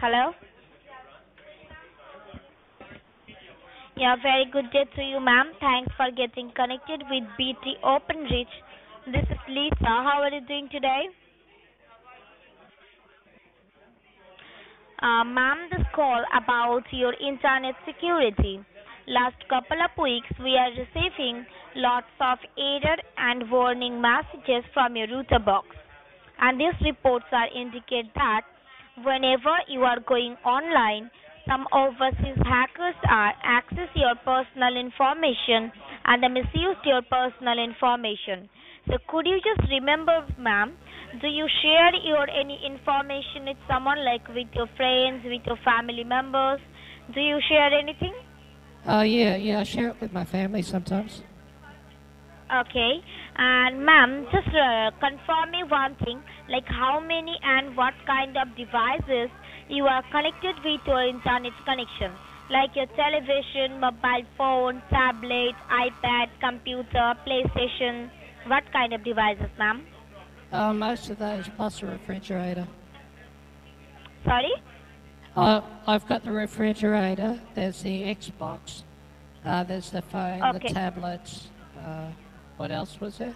Hello? Yeah, very good day to you, ma'am. Thanks for getting connected with BT OpenReach. This is Lisa. How are you doing today? Ma'am, this call about your internet security. Last couple of weeks, we are receiving lots of error and warning messages from your router box. And these reports are indicate that whenever you are going online, some overseas hackers are access your personal information and they misuse your personal information. So could you just remember, ma'am, do you share your any information with someone like with your friends, with your family members? Do you share anything? Yeah, I share it with my family sometimes. Okay. And ma'am, just confirm me one thing, like how many and what kind of devices you are connected with your internet connection, like your television, mobile phone, tablet, iPad, computer, PlayStation. What kind of devices, ma'am? Most of those plus the refrigerator. Sorry? I've got the refrigerator, there's the Xbox, there's the phone, the Okay. tablets, what else was there?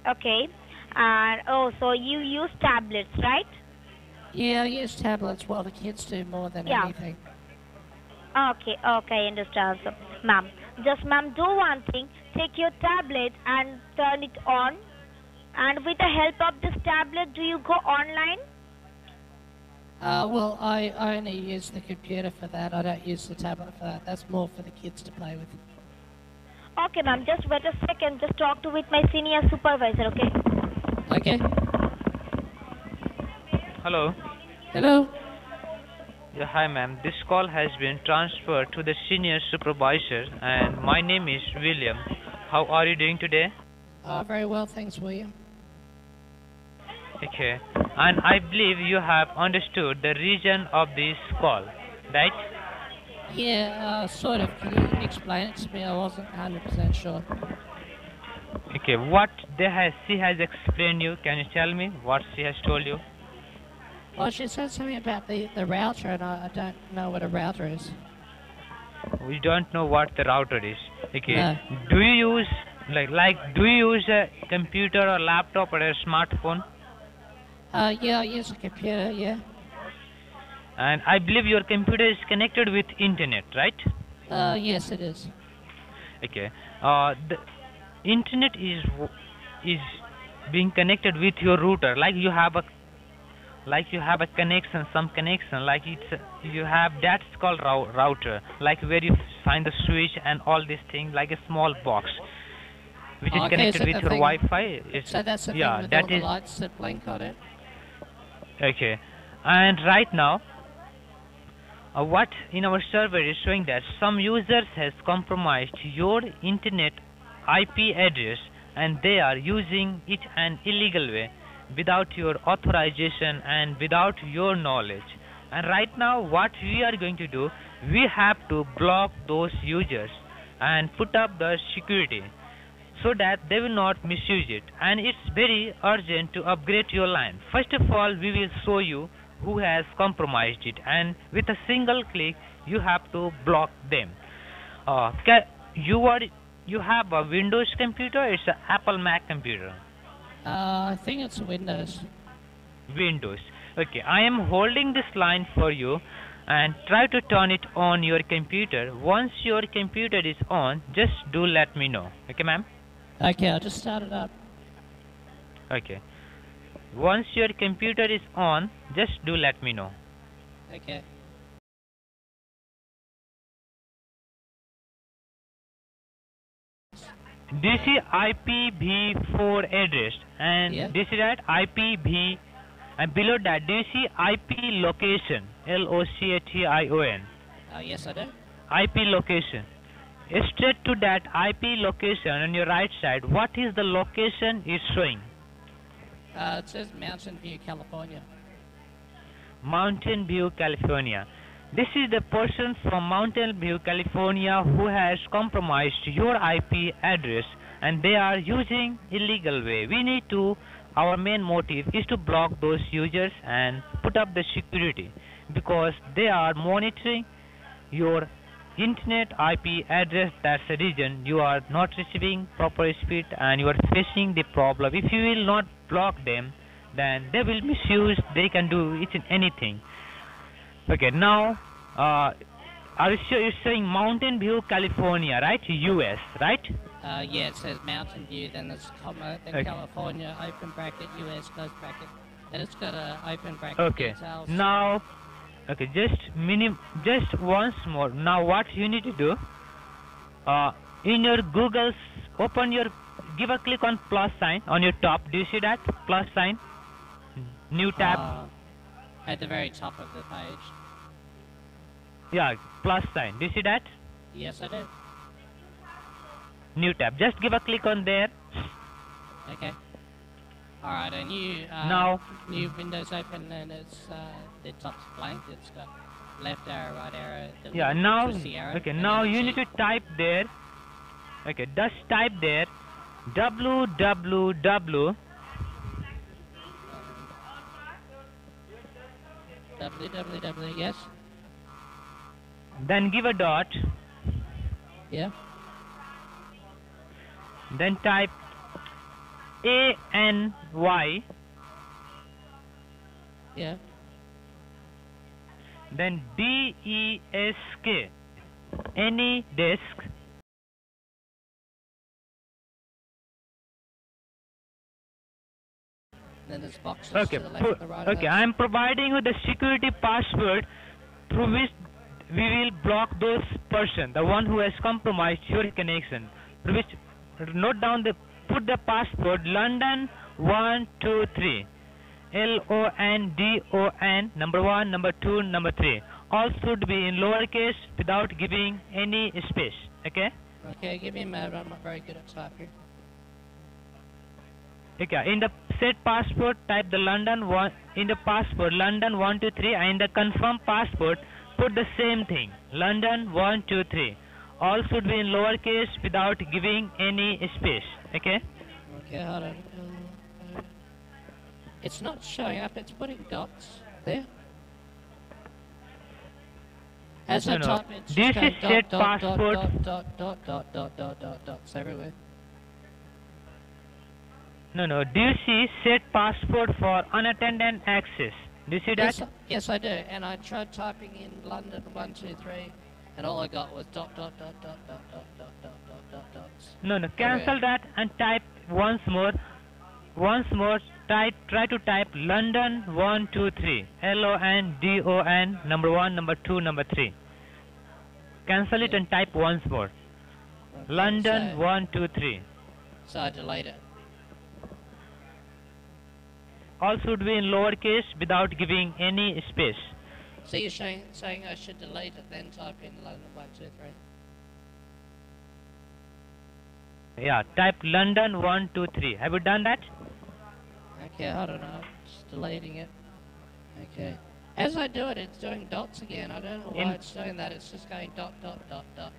Okay. And oh, so you use tablets, right? Yeah, I use tablets while the kids do more than Yeah. anything. Okay, okay, understand. So, ma'am, just ma'am, do one thing. Take your tablet and turn it on. And with the help of this tablet, do you go online? Well, I only use the computer for that, I don't use the tablet for that. That's more for the kids to play with. Okay, ma'am, just wait a second. Just talk to with my senior supervisor, okay? Okay. Hello. Hello? Yeah, hi ma'am. This call has been transferred to the senior supervisor and my name is William. How are you doing today? Very well, thanks, William. Okay. And I believe you have understood the reason of this call, right? Yeah, sort of. Can you explain it to me? I wasn't 100% sure. Okay. She has explained you. Can you tell me what she has told you? Well, she said something about the router, and I don't know what a router is. We don't know what the router is. Okay. No. Do you use do you use a computer or laptop or a smartphone? Yeah, I use a computer, yeah. And I believe your computer is connected with internet, right? Yes, it is. Okay. The internet is being connected with your router. Like you have a connection, some connection. Like you have that's called router. Like where you find the switch and all these things, like a small box, which is Okay, connected so with the your thing- Wi-Fi. So that's the thing yeah, with that all the is lights that blink on it? okay. And right now, what in our survey is showing that some users has compromised your internet IP address and they are using it an illegal way without your authorization and without your knowledge. And right now what we are going to do, we have to block those users and put up the security so that they will not misuse it. And it's very urgent to upgrade your line. First of all, we will show you who has compromised it, and with a single click you have to block them. You have a Windows computer, it's an Apple Mac computer. I think it's Windows. Windows. Okay, I am holding this line for you and try to turn it on your computer. Once your computer is on, just do let me know. Okay, ma'am? Okay, I'll just start it up. Okay. Once your computer is on, just do let me know. Okay. This is IPv4 address and Yeah. this is at IPv and below that do you see IP location, LOCATION, Yes, I do. IP location. Straight to that IP location on your right side, what is the location is showing? It says Mountain View, California. Mountain View, California. This is the person from Mountain View, California who has compromised your IP address and they are using illegal way. We need to our main motive is to block those users and put up the security, because they are monitoring your internet IP address. That's the reason you are not receiving proper speed and you are facing the problem. If you will not block them, then they will misuse, they can do it in anything. Okay, now are you sure you're saying Mountain View, California, right? US, right? Yeah, it says Mountain View, then there's comma, then Okay. California, open bracket, US, close bracket. Then it's got a open bracket Okay, details. now, okay, just once more. Now what you need to do, in your Google's, give a click on plus sign on your top. Do you see that? Plus sign, new tab. At the very top of the page. Yeah, plus sign. Do you see that? Yes, I do. New tab. Just give a click on there. Okay. Alright, a new Now- new Windows open, and it's the top's blank. It's got left arrow, right arrow. The Yeah, little now, twisty arrow, okay, and now then you it's need to type there. Okay, just type there www. www, yes? Then give a dot. Yeah. Then type ANY. Yeah. Then DESK. Any desk. Then there's boxes Okay, to the left and the right. of okay. those. I am providing you the security password through which we will block those person, the one who has compromised your connection. Through which, note down put the password London 123. LONDON, number 1, number 2, number 3. All should be in lowercase without giving any space. Okay? Okay, give me a minute. I'm not very good at typing. Okay. In the set password, type the London 1 in the password London 123, and in the confirm password put the same thing, London 123. All should be in lowercase without giving any space. Okay? Okay, hold on. It's not showing up. It's putting dots there. As I No. type, it's This just going is set dot, password. dots everywhere. No. Do you see set password for unattended access? Do you see that? Yes, I do. And I tried typing in London 123, and all I got was dots. No. Cancel that and type once more. Try to type London 123. LONDON, number 1, number 2, number 3. Cancel it and type once more. Okay, London so- 123. So I delete it. All should be in lowercase without giving any space. So you're saying I should delete it, then type in London 123. Yeah, type London 123. Have you done that? Okay, I don't know. Just deleting it. Okay. As I do it, it's doing dots again. I don't know why it's doing that. It's just going dot.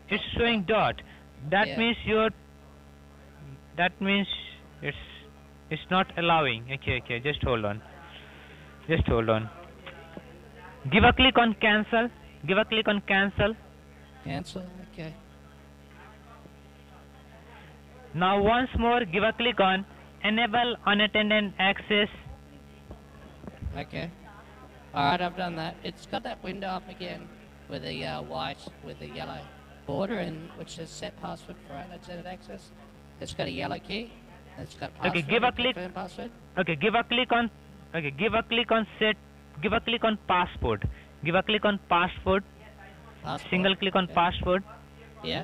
It's showing dot. That Yeah. means it's not allowing. Okay. Just hold on. Give a click on cancel. Cancel. Okay. Now once more, give a click on enable unattended access. Okay. Alright, I've done that. It's got that window up again with the white with the yellow border, and which says set password for unattended access. It's got a yellow key. It's got password. Okay, give a and click. confirm password. Okay, give a click on passport. Give a click on passport. Passport. Single click on Okay. passport. Yeah.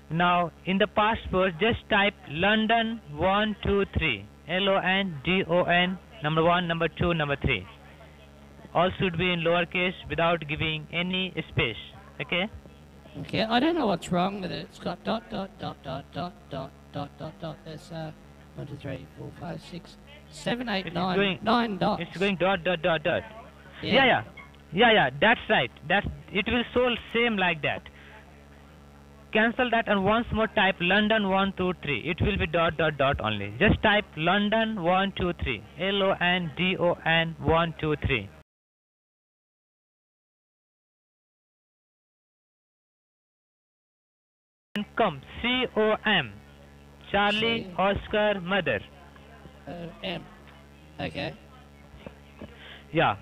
Now in the passport, just type London 123. LONDON, number 1, number 2, number 3. All should be in lowercase without giving any space. Okay? Okay, I don't know what's wrong with it. It's got dot. There's 1, 2, 3, 4, 5, 6, 7, 8, It's 9, going- 9 dots. It's going dot. Yeah. Yeah, that's right. It will show same like that. cancel that and once more type London 123. It will be dot dot dot only. Just type London 123. LONDON 123. And come COM. Charlie C. Oscar Mother. M. Okay. Yeah.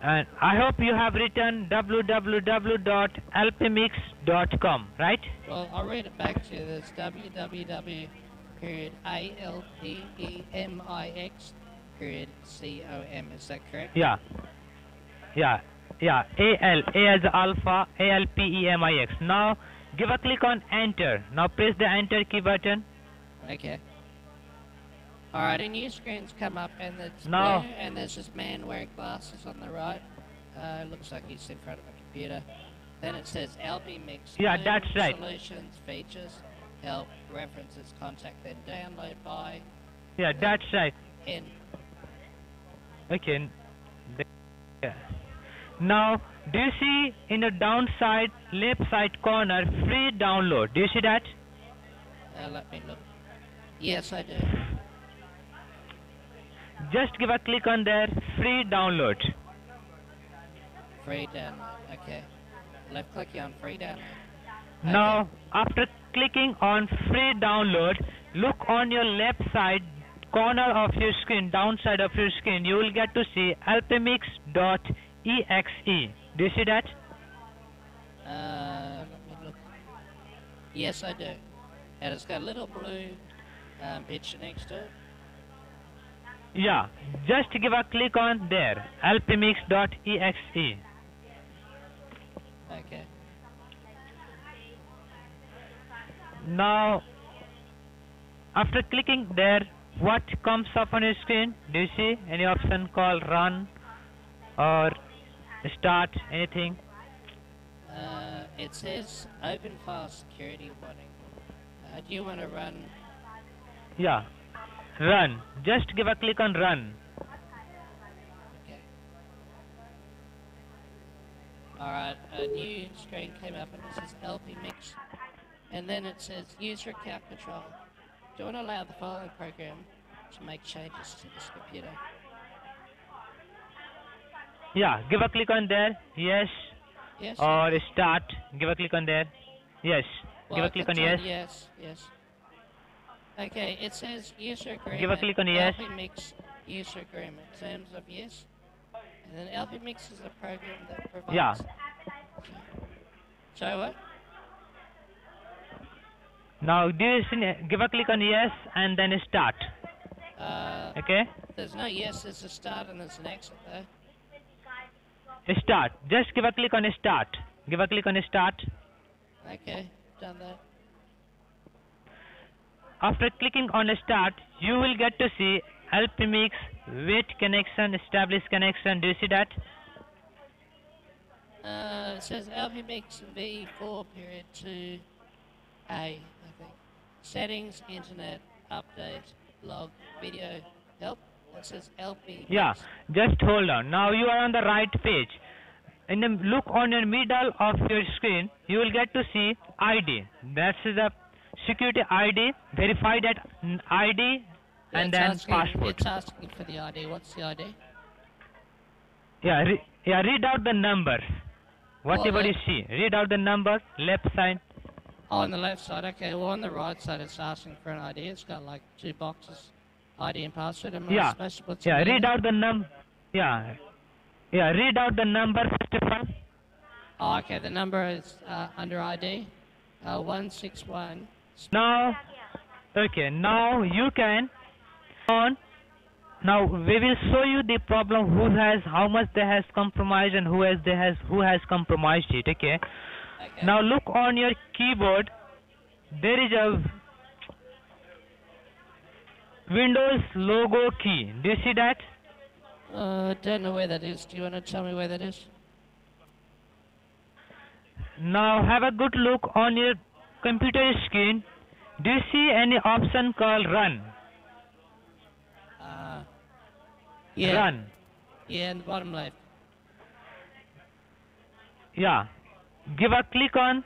And I hope you have written www.alpemix.com, right? Well, I'll read it back to you. There's www.alpemix.com. Is that correct? Yeah. Yeah. Yeah. A as alpha, ALPEMIX. Now give a click on enter. Now press the enter key button. Okay. Alright, a new screen's come up and it's No. blue and there's this man wearing glasses on the right. Looks like he's in front of a computer. Then it says LB Mix. Yeah, Home, that's right. Solutions, features, help, references, contact, then download by Yeah, that's right. N. Okay. Yeah. Now, do you see in the downside left side corner free download? Do you see that? Let me look. Yes, I do. Just give a click on there, free download. Free download. Okay. Left clicking on free download. Now, after clicking on free download, look on your left side corner of your screen, downside of your screen, you will get to see alpemix.exe. Do you see that? Let me look. Yes, I do. And it's got a little blue picture next to it. Yeah, just give a click on there, alpemix.exe. Okay. Now, after clicking there, what comes up on your screen? Do you see any option called run or start, anything? It says open file security warning. Do you want to run? Yeah, run. Just give a click on run. Okay. Alright, a new screen came up and it says LP Mix. And then it says user account control. Do you want to allow the following program to make changes to this computer? Yeah, give a click on there. Yes. Yes. Or start. Give a click on there. Yes. Well, Give I a click can on yes. tell yes, yes. Okay, it says user agreement. Give a click on yes. LP Mix user agreement. Terms of yes. And then LP Mix is a program that provides. Yeah. So what? Now, do you see, give a click on yes and then start. Okay? There's no yes, there's a start and there's an exit though. Start. Just give a click on start. Give a click on start. Okay, done that. After clicking on start, you will get to see Alpemix, wait connection, establish connection. Do you see that? It says LP Mix V4 period 2A, I think. Settings, internet, update, log, video, help. It says LP Mix. Yeah, just hold on. Now you are on the right page. In the look on your middle of your screen, you will get to see ID. That's the security ID. Verify that ID and then passport. It's asking for the ID. What's the ID? Yeah, read out the numbers. Whatever Well, you see, read out the number, left side. Oh, on the left side, okay. Well, on the right side, it's asking for an ID. It's got like 2 boxes, ID and password. Am I supposed to put Yeah, something read in? out the read out the number first of all. Oh, okay. The number is under ID, 161. Now, okay, now you can on. Now we will show you the problem how much they has compromised and who has compromised it. Okay. Okay. Now look on your keyboard. There is a Windows logo key. Do you see that? I don't know where that is. Do you want to tell me where that is? Now have a good look on your computer screen. Do you see any option called run? Yeah. Run. Yeah, in the bottom left. Yeah. give a click on.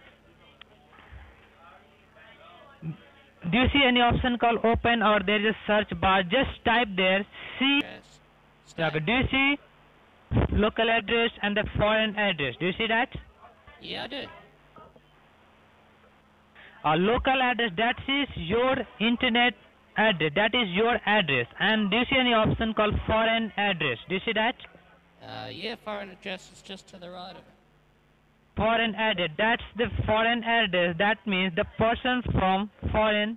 Do you see any option called open, or there is a search bar? Just type there C. Yes. Yeah, but do you see local address and the foreign address? Do you see that? Yeah, I do. A local address, that is your internet address, that is your address. And do you see any option called foreign address? Do you see that? Yeah, foreign address is just to the right of it. Foreign address, that's the foreign address. That means the person from foreign,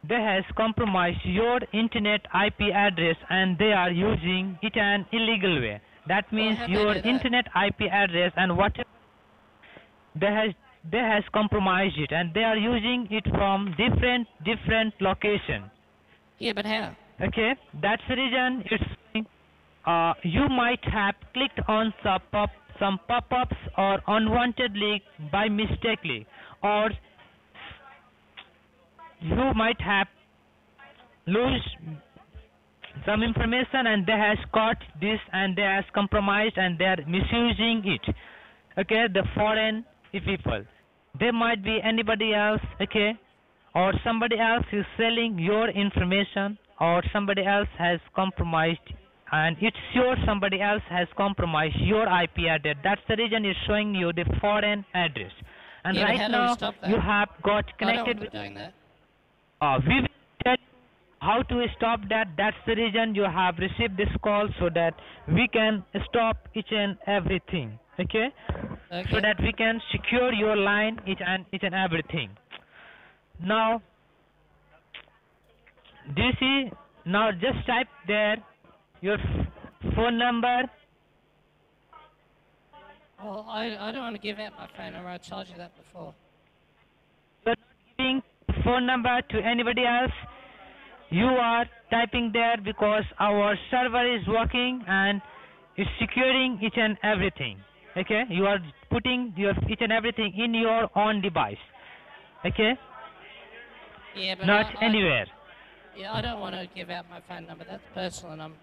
they has compromised your internet IP address and they are using it an illegal way. That means how'd they your do that? internet IP address and whatever they has compromised it, and they are using it from different location. Yeah, but how? Okay, that's the reason it's you might have clicked on some pop-ups or unwanted link by mistakenly, or you might have lose some information and they has caught this and they has compromised and they are misusing it. Okay, the foreign people, they might be anybody else, okay, or somebody else is selling your information, or somebody else has compromised and it's sure somebody else has compromised your IP address. That's the reason it's showing you the foreign address. And Yeah, but how right do we now stop that? you have got I don't connected want with to be doing that. we will tell you how to stop that. That's the reason you have received this call, so that we can stop each and everything. Okay? Okay. So that we can secure your line, each and everything. Now, do you see? Now just type there your phone number. Well, I don't want to give out my phone number. I told you that before. You're giving phone number to anybody else. You are typing there because our server is working and is securing each and everything. Okay, you are putting your each and everything in your own device. Okay, Yeah, but not I, anywhere. Yeah, I don't want to give out my phone number. That's personal, and I'm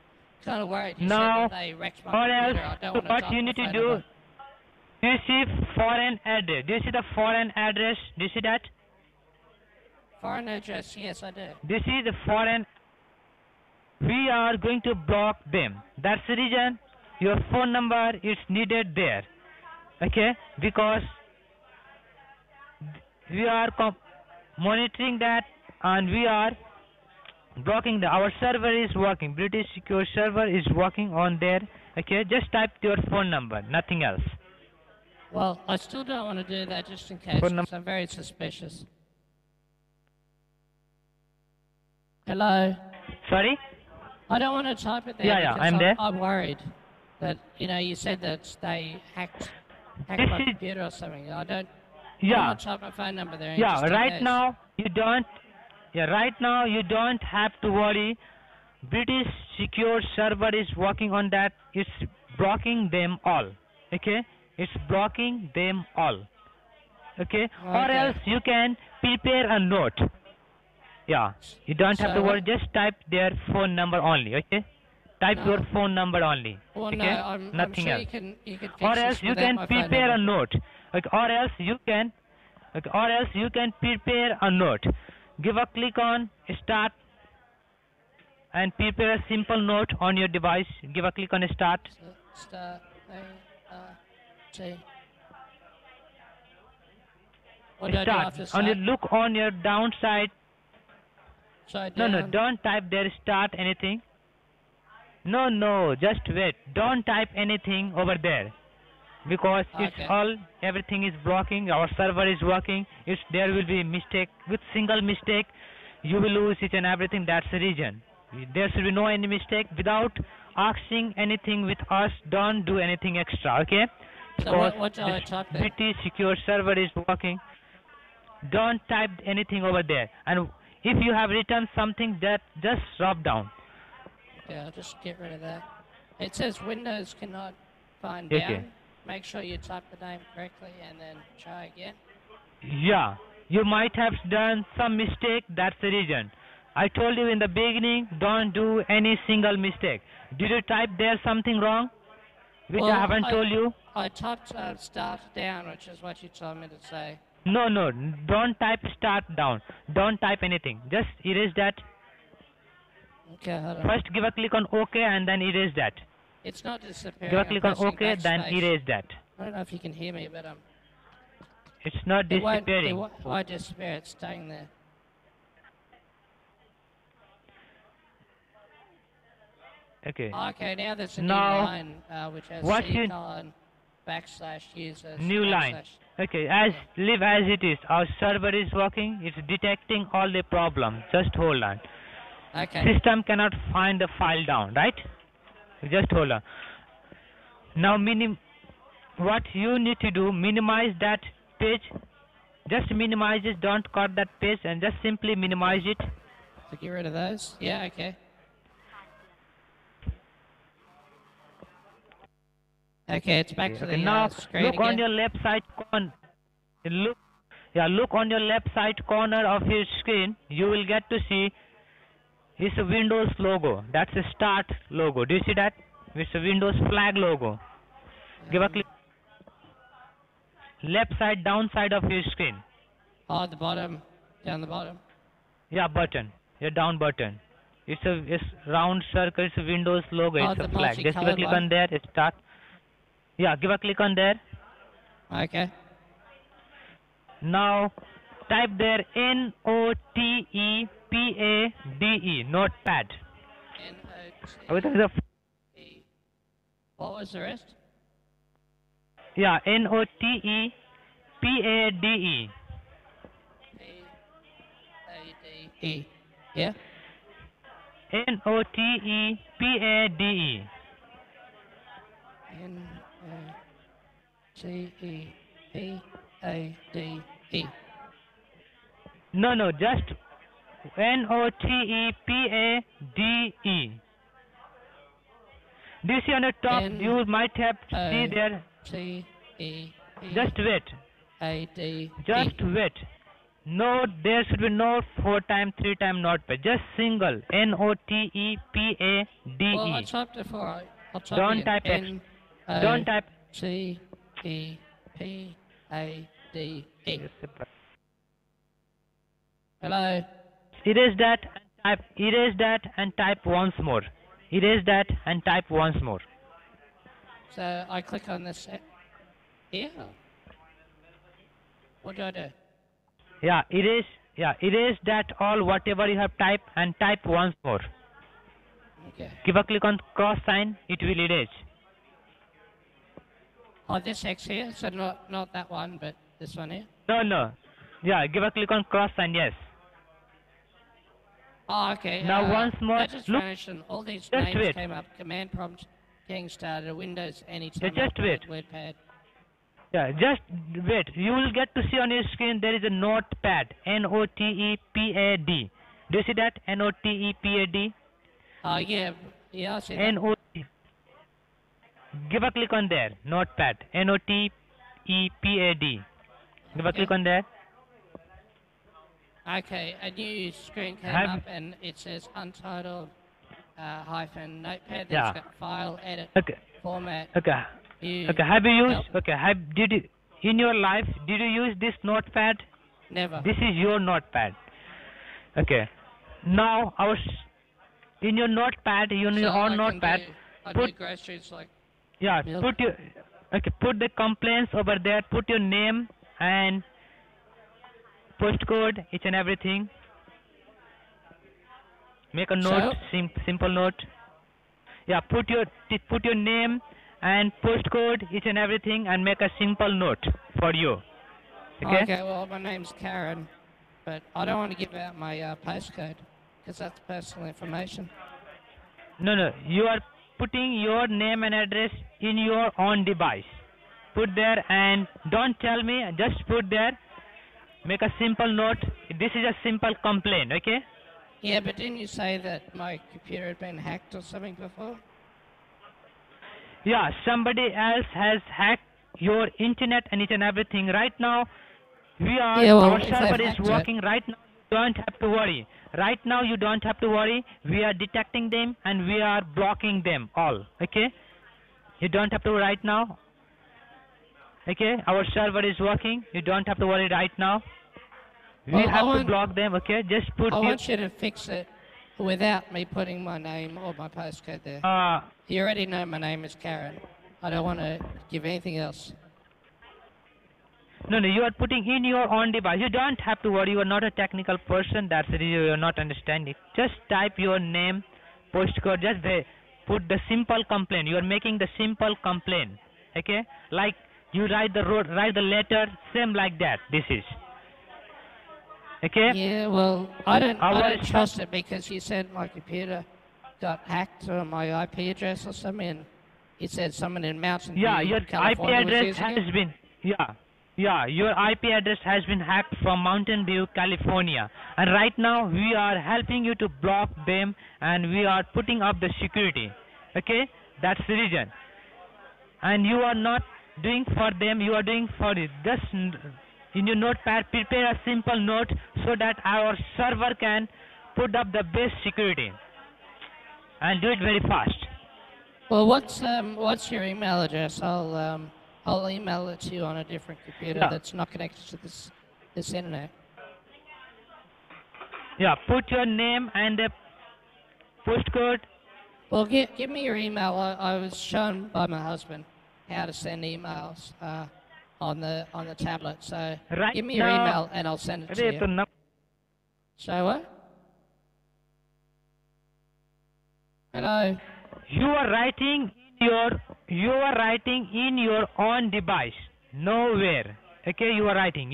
kind of worried. You No, said that they wrecked my or computer. else I don't want to what type you my need to phone do. number. Do you see foreign address? Do you see the foreign address? Do you see that? Foreign address, yes, I do. Do you see the foreign? We are going to block them. That's the reason your phone number is needed there. Okay, because we are monitoring that and we are blocking our server is working. British Secure server is working on there. Okay, just type your phone number, nothing else. Well, I still don't want to do that just in case, Phone because I'm very suspicious. Hello? Sorry? I don't want to type it there. Yeah, because I'm there. I'm worried that, you said that they hacked my This is- computer or something. I don't Yeah. want to type my phone number there. Yeah, just in right case. now you don't. Yeah, right now you don't have to worry. British Secure server is working on that. It's blocking them all. Okay, it's blocking them all. Okay, or Okay. else you can prepare a note. Yeah, you don't have to So worry. what- Just type their phone number only. Okay, type No. your phone number only. Well, Okay, no, I'm nothing sure else. you can fix Or this else you without can my phone prepare a number. note. Okay, or else you can. Okay, or else you can prepare a note. Give a click on start and prepare a simple note on your device. Give a click on start. Start T. What do I do Start. after And start? you look on your downside. So No, down. don't type there start anything. No, just wait. Don't type anything over there. Because it's Okay. all, everything is blocking, our server is working, there will be mistake, with single mistake, you will lose each and everything, that's the reason. There should be no any mistake, without asking anything with us, don't do anything extra, okay? So what do I this type there? British Secure server is working, don't type anything over there, and if you have written something, that just drop down. Yeah, I'll just get rid of that. It says Windows cannot find Okay. down. Make sure you type the name correctly and then try again. Yeah, you might have done some mistake, that's the reason. I told you in the beginning, don't do any single mistake. Did you type there something wrong? Which Well, I haven't told you? I typed start down, which is what you told me to say. No, no, don't type start down. Don't type anything. Just erase that. Okay, hold on. First give a click on OK and then erase that. It's not disappearing. Give a I'm click on pressing OK, then backspace. erase that. I don't know if you can hear me, but It's not it disappearing. won't disappear. It's staying there. Okay. Okay, now there's a new Now, line which has what C you- colon backslash users. New line. backslash. Okay, leave as it is. Our server is working. It's detecting all the problems. Just hold on. Okay. System cannot find the file down, right? Just hold on. Now what you need to do, minimize that page. Just minimize it, don't cut that page, and just simply minimize it. So get rid of those. Yeah. Okay. Okay, it's back to the Now screen look again. on your left side corner. Look on your left side corner of your screen. You will get to see it's a Windows logo. That's a start logo. Do you see that? It's a Windows flag logo. Give a click. Left side, down side of your screen. Oh, at the bottom, down the bottom. Yeah, button. Your down button. It's round circle. It's a Windows logo. Oh, It's a the flag. Just give a multicolored click one? on there. It start. Yeah, give a click on there. Okay. Now type there NOTEPADE, notepad. What is the What was the rest? yeah, NOTEPADE. P-A-D-E. Yeah? NOTEPADE. N-O-T-E-P-A-D-E. No, just NOTEPADE. Do you see on the top? You might have see there. T-E-P-A-D-E. Just wait. Just wait. No, there should be no 4 times, 3 times notepad. Just single. NOTEPADE. Well, I typed it for I'll type Don't it type X. again. Don't type. T-E-P-A-D-E. Hello? Erase that and type. Erase that and type once more. Erase that and type once more. So I click on this here. What do I do? Yeah, erase that all whatever you have typed and type once more. Okay. Give a click on cross sign. It will erase. Oh, this X here? So not that one, but this one here? No. Yeah, give a click on cross sign. Yes. Oh, okay. Now once more, That just look. vanished and all these Just names wait. came up. Command prompt, getting started, Windows, anytime. Yeah, just wait. WordPad. Yeah, just wait. You will get to see on your screen there is a notepad. NOTEPAD. Do you see that? NOTEPAD. Oh, yeah. Yeah, I see that. NOT. Give a click on there. Notepad. NOTEPAD. Give a click on there. Okay, a new screen came Have- up and it says untitled hyphen notepad. That's Yeah. got file, edit, Okay. format. Okay. View. Okay. Have you used? Nope. Okay. Did you in your life? Did you use this notepad? Never. This is your notepad. Okay. Now in your notepad, in your own notepad, I put- do groceries like yeah, Milk. put the complaints over there. Put your name and postcode, each and everything. Make a note, simple note. Yeah, put your name and postcode, each and everything, and make a simple note for you. Okay. well, my name's Karen, but I don't want to give out my postcode because that's personal information. No. You are putting your name and address in your own device. Put there and don't tell me. Just put there. Make a simple note. This is a simple complaint. Okay. Yeah, but didn't you say that my computer had been hacked or something before? Yeah, somebody else has hacked your internet and each and everything. Right now, our if server they've is hacked working right now. You don't have to worry. Right now, you don't have to worry. We are detecting them and we are blocking them all. Okay? You don't have to right now. Okay, our server is working. You don't have to worry right now. We Well, have to block them. Okay, just put I your want you to fix it without me putting my name or my postcode there. You already know my name is Karen. I don't want to give anything else. no, you are putting in your own device. You don't have to worry. You are not a technical person. That's the reason you are not understanding. Just type your name, postcode. Just put the simple complaint. You are making the simple complaint. Okay, like you write the letter, same like that. This is. Okay. Yeah, well, I don't trust it because you said my computer got hacked or my IP address or something. And it said someone in Mountain View, Yeah, your IP California was address using has it. been your IP address has been hacked from Mountain View, California, and right now we are helping you to block them and we are putting up the security. Okay, that's the reason. And you are not doing for them, you are doing for it. Just in your notepad, prepare a simple note so that our server can put up the best security and do it very fast. Well, what's your email address? I'll email it to you on a different computer that's not connected to this internet. Yeah, put your name and the postcode. Well, give me your email. I was shown by my husband how to send emails on the tablet. So Right give me your now- email and I'll send it to you. So what? Hello. You are writing in your own device. Nowhere. Okay, you are writing.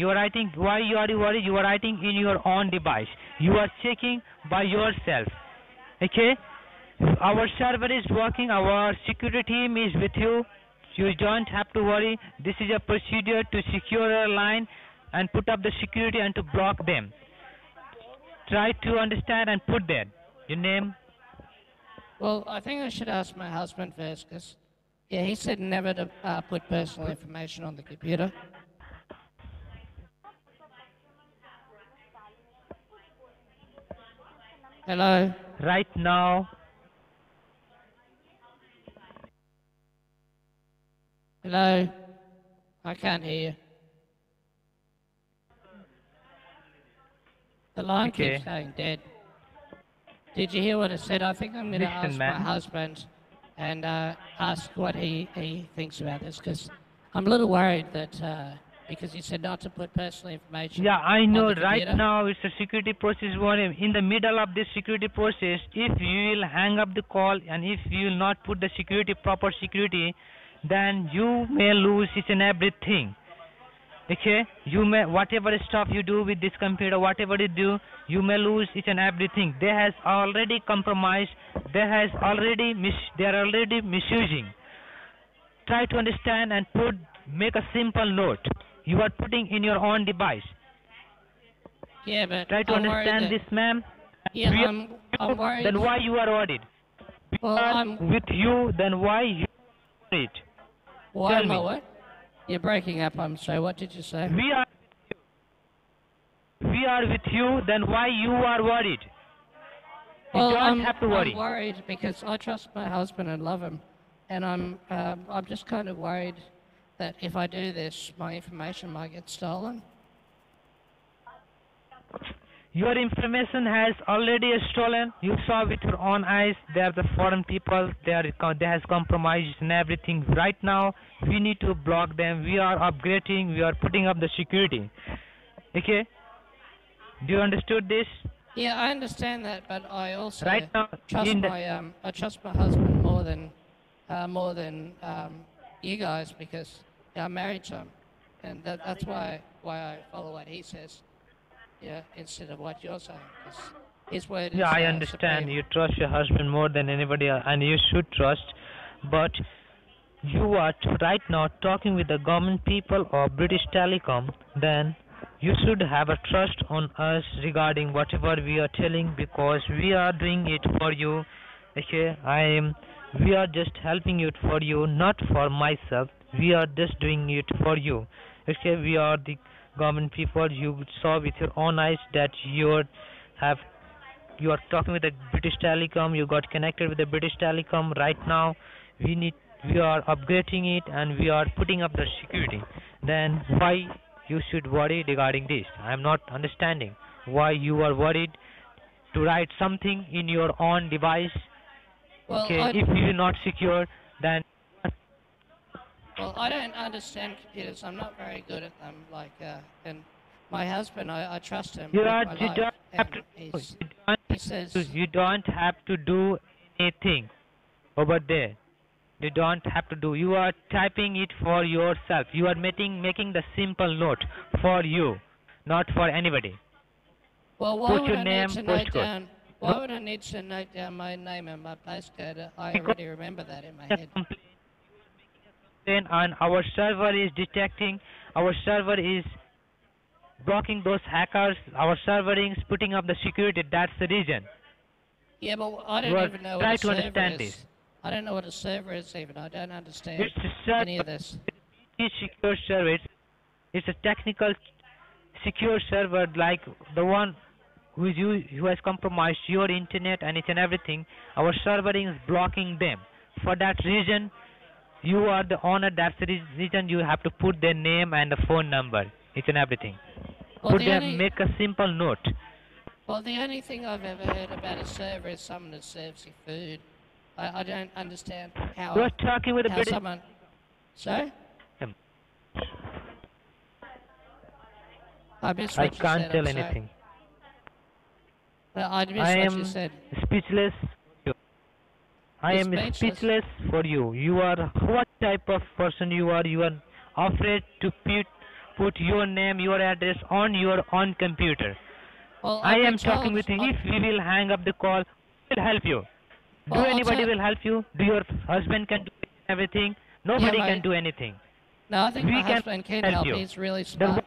Why you are worried? You are writing in your own device. You are checking by yourself. Okay? Our server is working. Our security team is with you. You don't have to worry. This is a procedure to secure a line and put up the security and to block them. Try to understand and put that. Your name. Well, I think I should ask my husband first, because he said never to put personal information on the computer. Hello. Right now. Hello. I can't hear you. The line keeps going dead. Did you hear what I said? I think I'm going to ask my husband and ask what he thinks about this, because I'm a little worried that because he said not to put personal information. Yeah, I know. on the Right computer. now it's a security process. In the middle of this security process, if you will hang up the call and if you will not put the proper security, then you may lose each and everything. Okay, you may, whatever stuff you do with this computer, whatever you do, you may lose each and everything. They has already compromised. They are already misusing. Try to understand and make a simple note. You are putting in your own device. Yeah, but Try to I'm worried understand that- this, ma'am. Yeah, We I'm worried. Then why you are worried? We Well, are I'm- with you. Then why you are worried? Why Tell am I me. what? You're breaking up, I'm sorry. What did you say? We are with you. Then why you are worried? You Well, don't have to worry. I'm worried because I trust my husband and love him, and I'm just kind of worried that if I do this, my information might get stolen. Your information has already stolen. You saw with your own eyes. They are the foreign people. They has compromised and everything. Right now, we need to block them. We are upgrading. We are putting up the security. Okay? Do you understood this? Yeah, I understand that, but I also Right now, trust in the- I trust my husband more than you guys, because I'm married to him, and that's why I follow what he says. Yeah, instead of what you're saying, 'cause his word is Yeah, I understand. supreme. You trust your husband more than anybody else, and you should trust. But you are right now talking with the government people or British Telecom, then you should have a trust on us regarding whatever we are telling, because we are doing it for you. Okay, we are just helping it for you, not for myself. We are just doing it for you. Okay, we are the government people. You saw with your own eyes that you are talking with the British Telecom. You got connected with the British Telecom. Right now, we are upgrading it and we are putting up the security. then why you should worry regarding this? I am not understanding why you are worried to write something in your own device. Well, Okay, if you are not secure, then I don't understand computers. I'm not very good at them. And my husband, I trust him you with are my you life, don't have and to he says, you don't have to do anything over there. You don't have to do. You are typing it for yourself. You are making the simple note for you, not for anybody. well, why Put would your I name, need to note postcode. down? Why would I need to note down my name and my postcode? I already remember that in my head. Then on our server is detecting, our server is blocking those hackers, our server is putting up the security. That's the reason. Yeah, but I don't Well, even know try what a to server understand is. this. I don't know what a server is even. I don't understand It's a server. any of this. It's secure server. It's a technical secure server like the one who has compromised your internet and each and everything. Our server is blocking them. For that reason, you are the owner. That's the reason you have to put their name and the phone number, each and everything. Well, Make a simple note. Well, the only thing I've ever heard about a server is someone that serves you food. I don't understand how. You are talking with a how British. someone. Sorry? I missed I what you can't said. tell I'm sorry. anything. I missed I what am you said. speechless. I You're am speechless? speechless for you. You are what type of person you are? You are afraid to put your name, your address on your own computer. Well, I I've am been talking told- with you. I've- If we will hang up the call, will help you. Well, Do I'll anybody tell- will help you? Do your husband can do everything? Nobody can mate. do anything. No, I think we my can husband can help help. you. He's really The smart.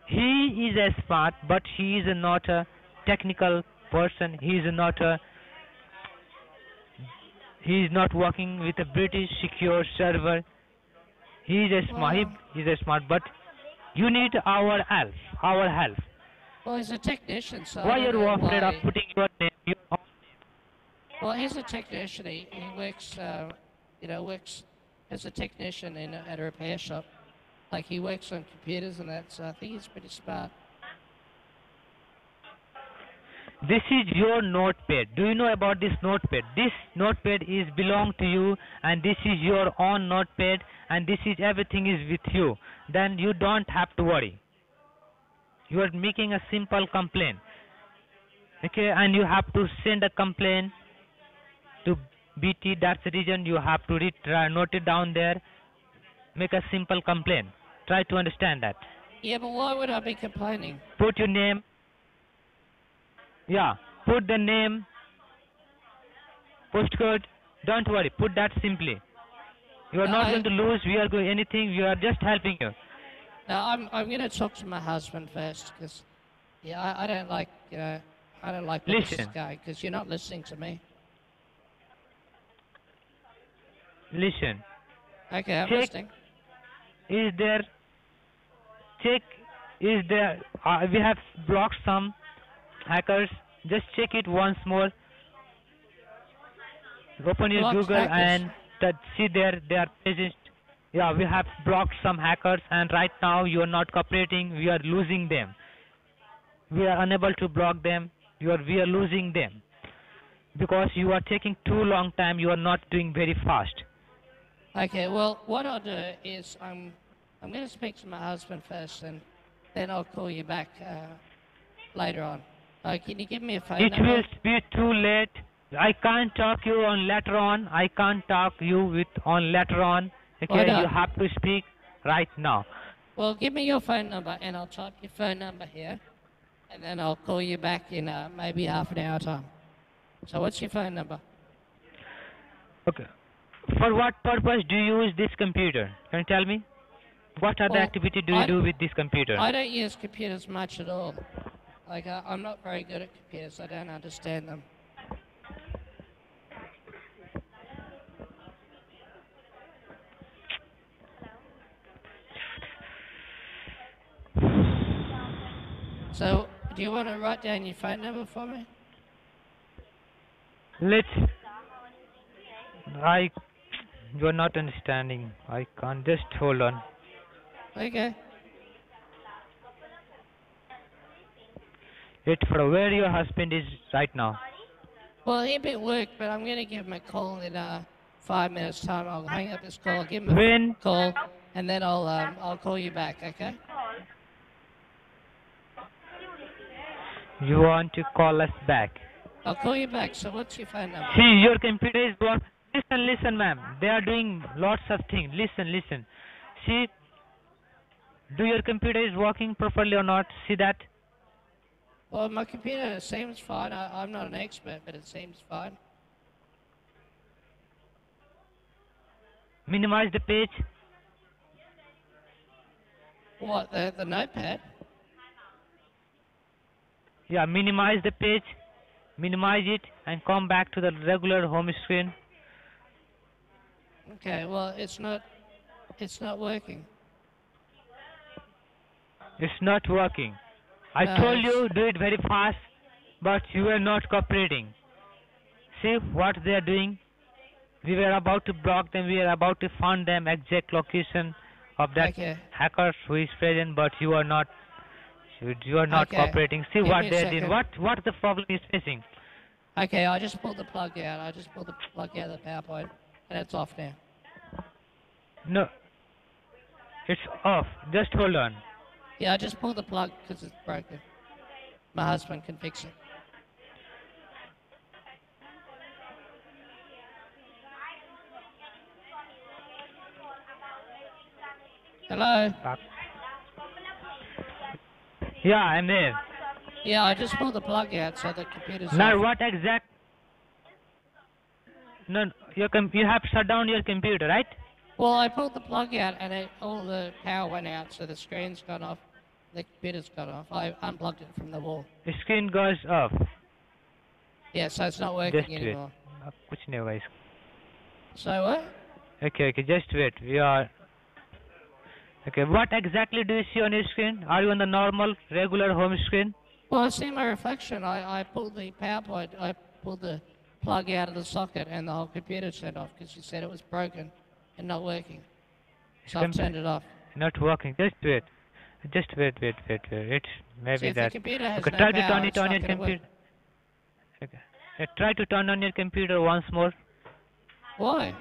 He is a smart, but he is not a technical person. He is not working with a British secure server. He is a smart. He is a smart, but you need our help. Our help. Well, he's a technician, so. Why I are don't you know afraid of why- putting your name? Well, he's a technician. He works, works as a technician at a repair shop. Like, he works on computers and that, so I think he's pretty smart. This is your notepad. Do you know about this notepad? This notepad is belong to you, and this is your own notepad, and this is everything is with you. Then you don't have to worry. You are making a simple complaint. Okay, and you have to send a complaint to BT. That's the reason you have to note it down there. Make a simple complaint. Try to understand that. Yeah, but why would I be complaining? Put your name. Yeah, put the name, postcode. Don't worry, put that simply. You are not going to lose. We are going anything. We are just helping you. Now, I'm going to talk to my husband first, because, yeah, I don't like, I don't like where this is Listen. going, because you're not listening to me. Listen. Okay, I'm Check. listening. Is there? Check. Is there? We have blocked some hackers. Just check it once more. Open your Blocked Google hackers? and see they are present. Yeah, we have blocked some hackers, and right now you are not cooperating. We are losing them. We are unable to block them. We are losing them because you are taking too long time. You are not doing very fast. Okay, well, what I'll do is I'm going to speak to my husband first, and then I'll call you back later on. Can you give me a phone It number? will be too late. I can't talk you on later on. I can't talk you with on later on. Why Okay, not? you have to speak right now. Well, give me your phone number, and I'll type your phone number here, and then I'll call you back in maybe half an hour time. So what's your phone number? Okay. For what purpose do you use this computer? Can you tell me? What other Well, activity do you do with this computer? I don't use computers much at all. Like, I'm not very good at computers. I don't understand them. So, do you want to write down your phone number for me? You are not understanding. I can't. Just hold on. Okay. Wait for where your husband is right now. Well, he'd be at work, but I'm going to give him a call in 5 minutes' time. I'll hang up this call, give him a When call, and then I'll call you back, okay? you want to call us back. I'll call you back. So what's your phone number? See, your computer is working. Listen, ma'am. They are doing lots of things. Listen. See, do your computer is working properly or not? See that? Well, my computer seems fine. I'm not an expert, but it seems fine. Minimize the page. What, the notepad? Yeah, minimize the page. Minimize it and come back to the regular home screen. Okay, well, it's not working. It's not working. I No, told it's- you do it very fast, but you are not cooperating. See what they are doing? We were about to block them. We are about to find them exact location of that Okay. hacker who is present, but you are not. You are not Okay. cooperating. See Give what me a they are doing. second. What the problem is facing? Okay, I just pulled the plug out. I just pulled the plug out of the PowerPoint, and it's off now. No, it's off. Just hold on. Yeah, I just pulled the plug because it's broken. My husband can fix it. Hello? Yeah, I'm there. Yeah, I just pulled the plug out so the computer's Now off. what exact? No, you have shut down your computer, right? Well, I pulled the plug out and all the power went out, so the screen's gone off, the computer's gone off. I unplugged it from the wall. The screen goes off. Yeah, so it's not working Just wait. anymore. कुछ नहीं होगा So what? Okay, just wait. We are. Okay, what exactly do you see on your screen? Are you on the normal, regular home screen? Well, I see my reflection. I pulled the PowerPoint, I pulled the plug out of the socket and the whole computer turned off because you said it was broken and not working. So I've turned it off. Not working. Just wait. Just wait. It's maybe See, if the that. computer has Okay, no try to power, turn it it's on not your gonna work. computer. Okay. Try to turn on your computer once more Why?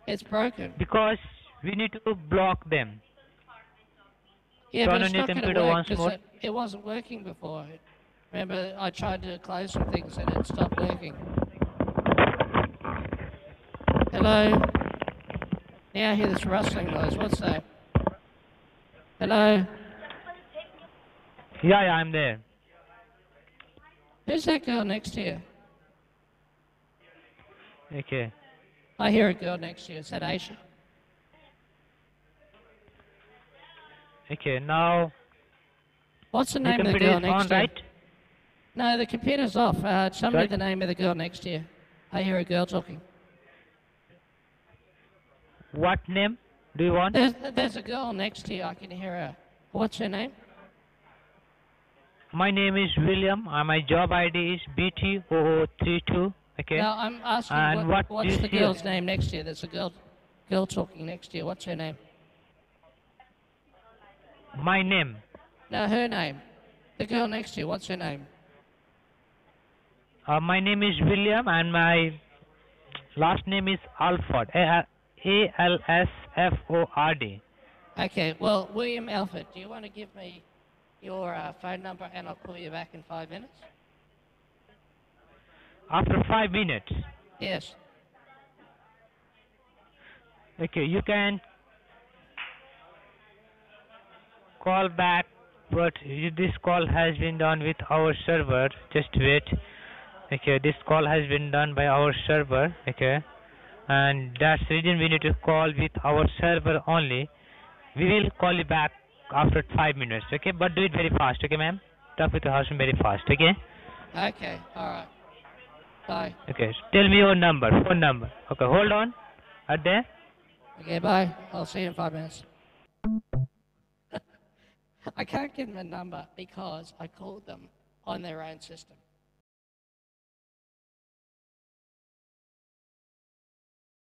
It's broken. because we need to block them. Yeah, Turn but on it's your not going to computer work once because more. it wasn't working before. Remember, I tried to close some things and it stopped working. Hello? Now I hear this rustling noise. What's that? Hello? Yeah, I'm there. Who's that girl next to you? Okay. I hear a girl next to you. Is that Aisha? Okay, now What's the the name of the computer girl is next on, to you? right? No, the computer's off. Tell me Sorry? the name of the girl next to you. I hear a girl talking. What name do you want? There's a girl next to you. I can hear her. What's her name? My name is William. My job ID is BT0032. Okay. No, I'm asking And what do what's you the see? girl's name next to you? There's a girl talking next to you. What's her name? My name. No, her name. The girl next to you. What's her name? My name is William and my last name is Alford. ALSFORD. Okay. Well, William Alford, do you want to give me your phone number and I'll call you back in 5 minutes? After 5 minutes. Yes. Okay, you can call back, but this call has been done with our server. Just wait. Okay, this call has been done by our server. Okay, and that's the reason we need to call with our server only. We will call you back after 5 minutes. Okay, but do it very fast. Okay, ma'am. Talk with your husband very fast. Okay. Okay. All right. Bye. Okay. Tell me your number, phone number. Okay, hold on. Are there? Okay, bye. I'll see you in 5 minutes. I can't give them a number because I called them on their own system.